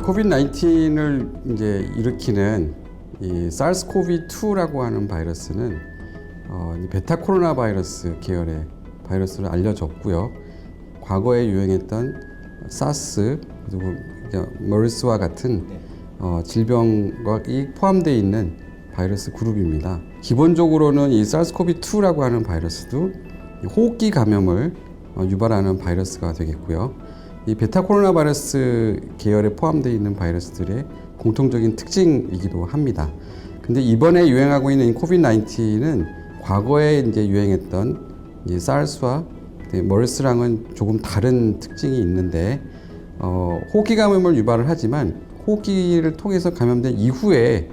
코비드-19을 이제 일으키는 이 SARS-CoV-2라고 하는 바이러스는 베타 코로나 바이러스 계열의 바이러스로 알려졌고요. 과거에 유행했던 사스 그리고 머스와 같은 질병이 포함되어 있는 바이러스 그룹입니다. 기본적으로는 이 SARS-CoV-2라고 하는 바이러스도 호흡기 감염을 유발하는 바이러스가 되겠고요. 이 베타 코로나 바이러스 계열에 포함되어 있는 바이러스들의 공통적인 특징이기도 합니다. 근데 이번에 유행하고 있는 코비드-19는 과거에 이제 유행했던 이 사스와 머스랑은 조금 다른 특징이 있는데 호흡기 감염을 유발을 하지만 호흡기를 통해서 감염된 이후에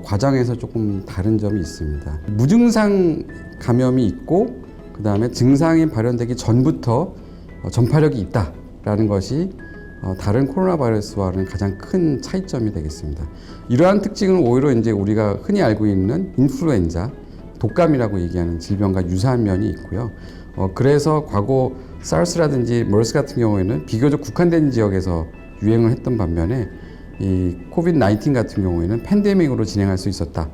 과정에서 조금 다른 점이 있습니다. 무증상 감염이 있고 그 다음에 증상이 발현되기 전부터 전파력이 있다라는 것이 다른 코로나 바이러스와는 가장 큰 차이점이 되겠습니다. 이러한 특징은 오히려 이제 우리가 흔히 알고 있는 인플루엔자, 독감이라고 얘기하는 질병과 유사한 면이 있고요. 그래서 과거 사스라든지 머스 같은 경우에는 비교적 국한된 지역에서 유행을 했던 반면에 이 코비드-19 같은 경우에는 팬데믹으로 진행할 수 있었다.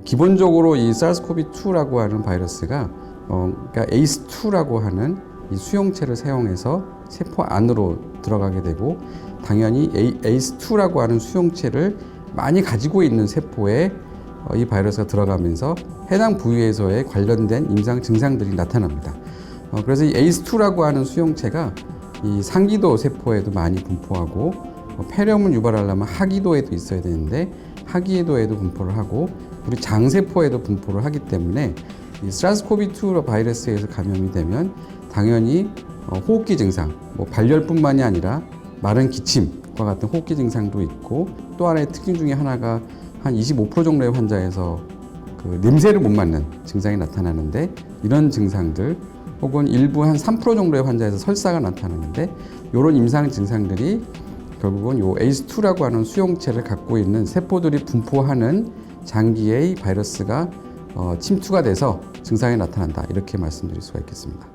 기본적으로 이 SARS-CoV-2라고 하는 바이러스가 그러니까 ACE2라고 하는 이 수용체를 사용해서 세포 안으로 들어가게 되고 당연히 ACE2라고 하는 수용체를 많이 가지고 있는 세포에 이 바이러스가 들어가면서 해당 부위에서의 관련된 임상 증상들이 나타납니다. 그래서 이 ACE2라고 하는 수용체가 이 상기도 세포에도 많이 분포하고 폐렴을 유발하려면 하기도에도 있어야 되는데 하기도에도 분포를 하고 우리 장세포에도 분포를 하기 때문에 이 SARS-CoV-2 바이러스에서 감염이 되면 당연히 호흡기 증상, 발열뿐만이 아니라 마른 기침과 같은 호흡기 증상도 있고 또 하나의 특징 중에 하나가 한 25% 정도의 환자에서 그 냄새를 못 맡는 증상이 나타나는데 이런 증상들 혹은 일부 한 3% 정도의 환자에서 설사가 나타나는데 이런 임상 증상들이 결국은 요 ACE2라고 하는 수용체를 갖고 있는 세포들이 분포하는 장기의 바이러스가 침투가 돼서 증상이 나타난다 이렇게 말씀드릴 수가 있겠습니다.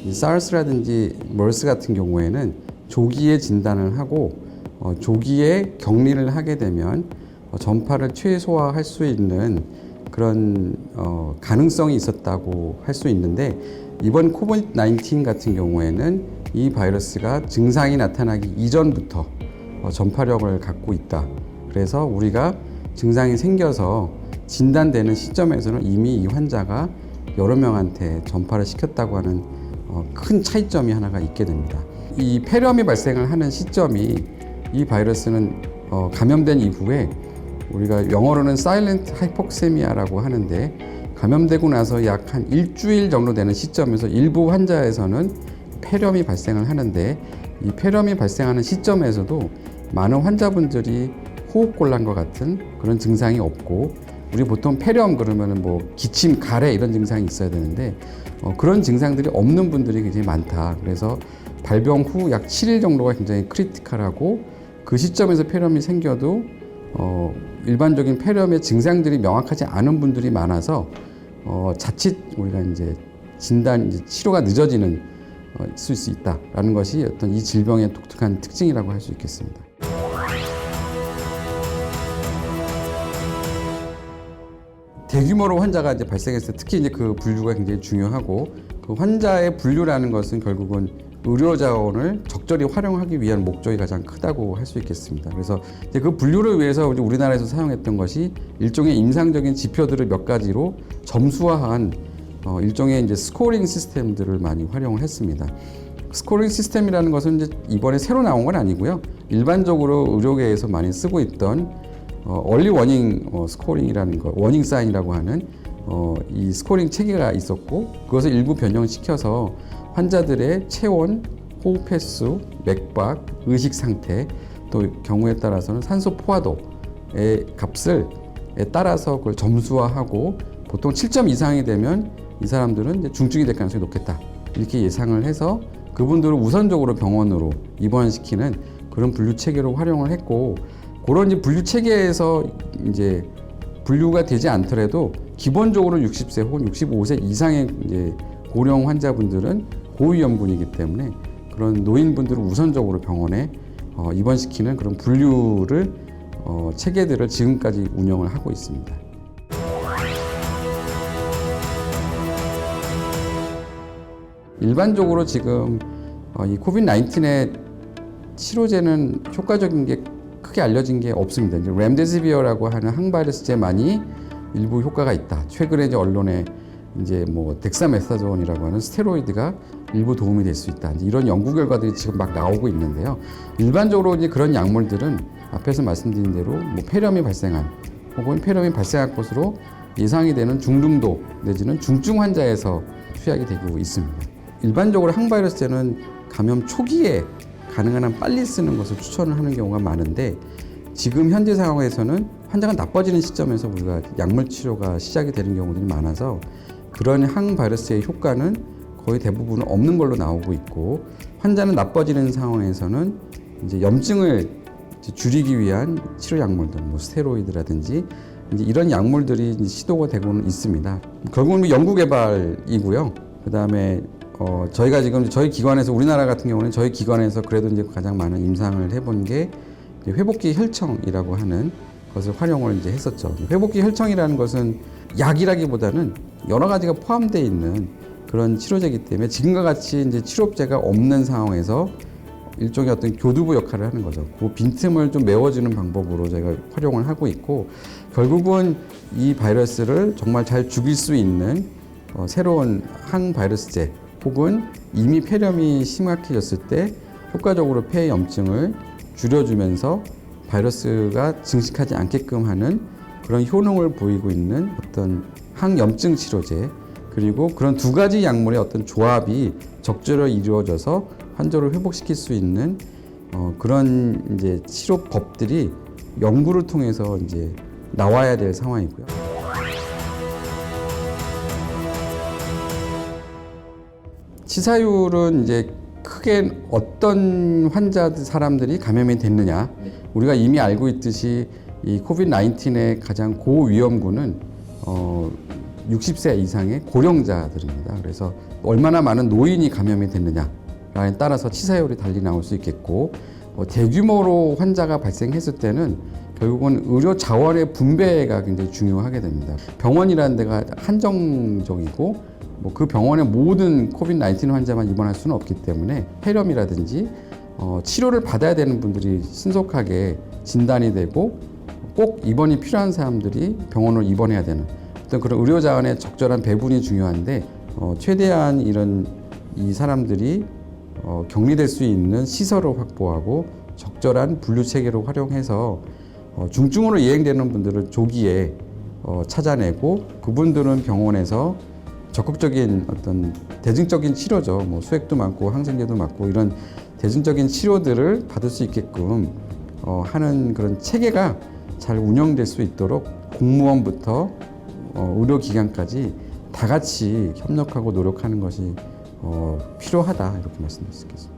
이 SARS라든지 머스 같은 경우에는 조기에 진단을 하고 조기에 격리를 하게 되면 전파를 최소화할 수 있는 그런 가능성이 있었다고 할 수 있는데 이번 코비드-19 같은 경우에는 이 바이러스가 증상이 나타나기 이전부터 전파력을 갖고 있다. 그래서 우리가 증상이 생겨서 진단되는 시점에서는 이미 이 환자가 여러 명한테 전파를 시켰다고 하는 큰 차이점이 하나가 있게 됩니다. 이 폐렴이 발생을 하는 시점이 이 바이러스는 감염된 이후에 우리가 영어로는 사일런트 하이폭세미아라고 하는데 감염되고 나서 약 한 일주일 정도 되는 시점에서 일부 환자에서는 폐렴이 발생을 하는데 이 폐렴이 발생하는 시점에서도 많은 환자분들이 호흡곤란과 같은 그런 증상이 없고 우리 보통 폐렴 그러면은 기침, 가래 이런 증상이 있어야 되는데 그런 증상들이 없는 분들이 굉장히 많다. 그래서 발병 후 약 7일 정도가 굉장히 크리티컬하고 그 시점에서 폐렴이 생겨도 일반적인 폐렴의 증상들이 명확하지 않은 분들이 많아서 자칫 우리가 이제 치료가 늦어지는 있을 수 있다라는 것이 어떤 이 질병의 독특한 특징이라고 할 수 있겠습니다. 대규모로 환자가 이제 발생했을 때 특히 이제 그 분류가 굉장히 중요하고 그 환자의 분류라는 것은 결국은 의료 자원을 적절히 활용하기 위한 목적이 가장 크다고 할 수 있겠습니다. 그래서 이제 그 분류를 위해서 우리나라에서 사용했던 것이 일종의 임상적인 지표들을 몇 가지로 점수화한 일종의 이제 스코어링 시스템들을 많이 활용을 했습니다. 스코어링 시스템이라는 것은 이제 이번에 새로 나온 건 아니고요. 일반적으로 의료계에서 많이 쓰고 있던 얼리 워닝 스코어링이라는 거, 워닝 사인이라고 하는 이 스코어링 체계가 있었고 그것을 일부 변형시켜서 환자들의 체온, 호흡 횟수, 맥박, 의식 상태, 또 경우에 따라서는 산소 포화도의 값을 따라서 그걸 점수화하고 보통 7점 이상이 되면 이 사람들은 이제 중증이 될 가능성이 높겠다 이렇게 예상을 해서 그분들을 우선적으로 병원으로 입원시키는 그런 분류 체계로 활용을 했고 그런 이제 분류 체계에서 이제 분류가 되지 않더라도 기본적으로 60세 혹은 65세 이상의 이제 고령 환자분들은 고위험군이기 때문에 그런 노인분들을 우선적으로 병원에 입원시키는 그런 분류를 체계들을 지금까지 운영을 하고 있습니다. 일반적으로 지금 이 코비드-19의 치료제는 효과적인 게 크게 알려진 게 없습니다. 이제 렘데시비어라고 하는 항바이러스제만이 일부 효과가 있다. 최근에 이제 언론에 이제 뭐 덱사메타존이라고 하는 스테로이드가 일부 도움이 될 수 있다. 이제 이런 연구 결과들이 지금 막 나오고 있는데요. 일반적으로 이제 그런 약물들은 앞에서 말씀드린 대로 뭐 폐렴이 발생한 혹은 폐렴이 발생할 것으로 예상이 되는 중등도 내지는 중증 환자에서 투약이 되고 있습니다. 일반적으로 항바이러스제는 감염 초기에 가능한 한 빨리 쓰는 것을 추천을 하는 경우가 많은데 지금 현재 상황에서는 환자가 나빠지는 시점에서 우리가 약물 치료가 시작이 되는 경우들이 많아서 그런 항바이러스의 효과는 거의 대부분 없는 걸로 나오고 있고 환자는 나빠지는 상황에서는 이제 염증을 줄이기 위한 치료 약물들, 뭐 스테로이드라든지 이제 이런 약물들이 이제 시도가 되고는 있습니다. 결국은 연구 개발이고요. 그다음에 저희가 지금 저희 기관에서 우리나라 같은 경우는 저희 기관에서 그래도 이제 가장 많은 임상을 해본 게 회복기 혈청이라고 하는 것을 활용을 이제 했었죠. 회복기 혈청이라는 것은 약이라기보다는 여러 가지가 포함되어 있는 그런 치료제이기 때문에 지금과 같이 이제 치료제가 없는 상황에서 일종의 어떤 교두보 역할을 하는 거죠. 그 빈틈을 좀 메워주는 방법으로 저희가 활용을 하고 있고 결국은 이 바이러스를 정말 잘 죽일 수 있는 새로운 항바이러스제 혹은 이미 폐렴이 심각해졌을 때 효과적으로 폐 염증을 줄여주면서 바이러스가 증식하지 않게끔 하는 그런 효능을 보이고 있는 어떤 항염증 치료제 그리고 그런 두 가지 약물의 어떤 조합이 적절히 이루어져서 환자를 회복시킬 수 있는 그런 이제 치료법들이 연구를 통해서 이제 나와야 될 상황이고요. 치사율은 이제 크게 어떤 사람들이 감염이 됐느냐. 우리가 이미 알고 있듯이 이 코비드-19의 가장 고위험군은 60세 이상의 고령자들입니다. 그래서 얼마나 많은 노인이 감염이 됐느냐에 따라서 치사율이 달리 나올 수 있겠고 대규모로 환자가 발생했을 때는 결국은 의료 자원의 분배가 굉장히 중요하게 됩니다. 병원이라는 데가 한정적이고 그 병원의 모든 코비드-19 환자만 입원할 수는 없기 때문에 폐렴이라든지 치료를 받아야 되는 분들이 신속하게 진단이 되고 꼭 입원이 필요한 사람들이 병원으로 입원해야 되는 어떤 그런 의료 자원의 적절한 배분이 중요한데 최대한 이 사람들이 격리될 수 있는 시설을 확보하고 적절한 분류 체계를 활용해서 중증으로 예행되는 분들을 조기에 찾아내고 그분들은 병원에서 적극적인 어떤 대증적인 치료죠. 뭐 수액도 맞고 항생제도 맞고 이런 대증적인 치료들을 받을 수 있게끔 하는 그런 체계가 잘 운영될 수 있도록 공무원부터 의료기관까지 다 같이 협력하고 노력하는 것이 필요하다 이렇게 말씀드릴 수 있겠습니다.